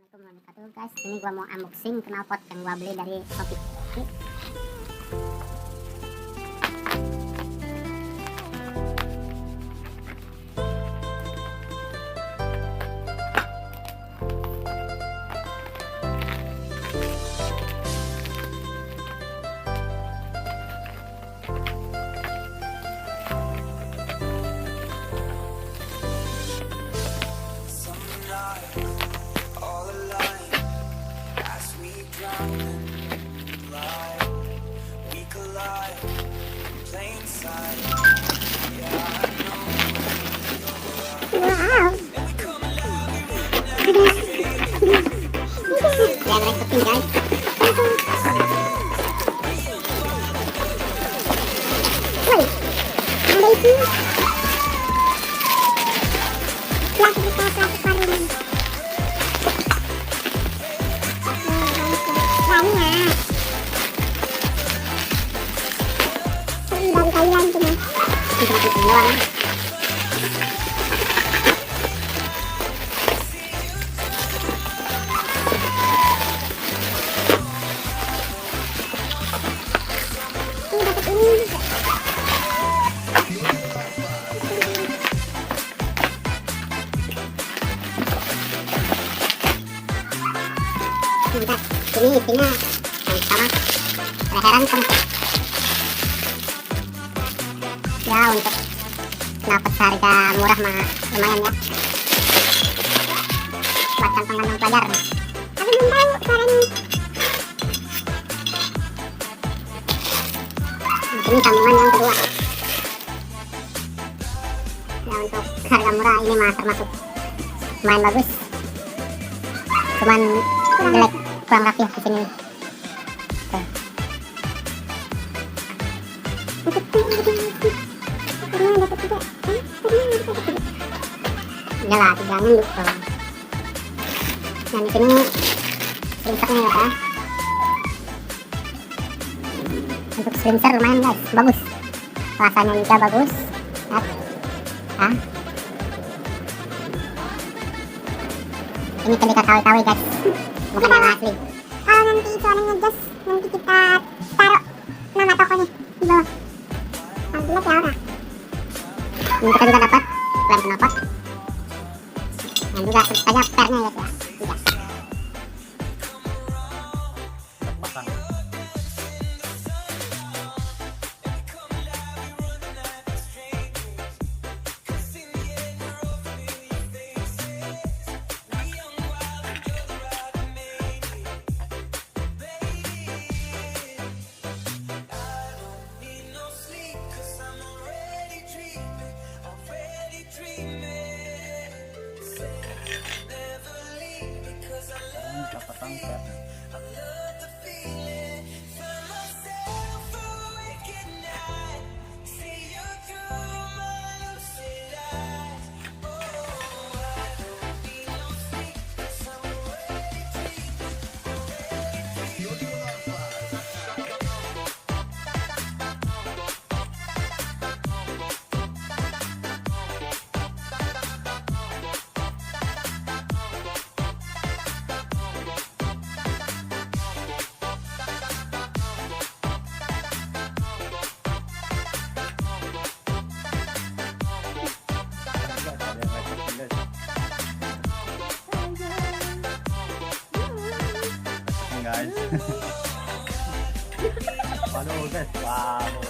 Assalamualaikum warahmatullahi wabarakatuh guys. Ini gua mau unboxing knalpot yang gua beli dari Shopee. Wow. Yang repotin guys. Woi, ada isi plastik karung. Banyak. Dari Thailand cuma. Kita doang. Bentar, ini isinya sama leheran kan ya, untuk knalpot harga murah mah lumayan ya, buat kantong pelajar. Tapi belum tahu caranya. Ini sambungan yang kedua ya, untuk harga murah ini mah termasuk lumayan bagus, cuman jelek, kurang rapi di sini. Tuh. Udah lah, jangan lupa. Dan di sini slincernya ya. Untuk slincer lumayan guys, bagus. Rasanya juga bagus. Lihat. Ah. Ini ketika KW-KW guys. Bukan yang asli. Kalau nanti itu anehnya just nanti kita taruh nama tokonya di bawah. Nanti lihat ya orang. Ini kita juga dapat lem knalpot. Dan juga tentu saja pernya ya. Tiga. Guys. Waduh guys, waduh.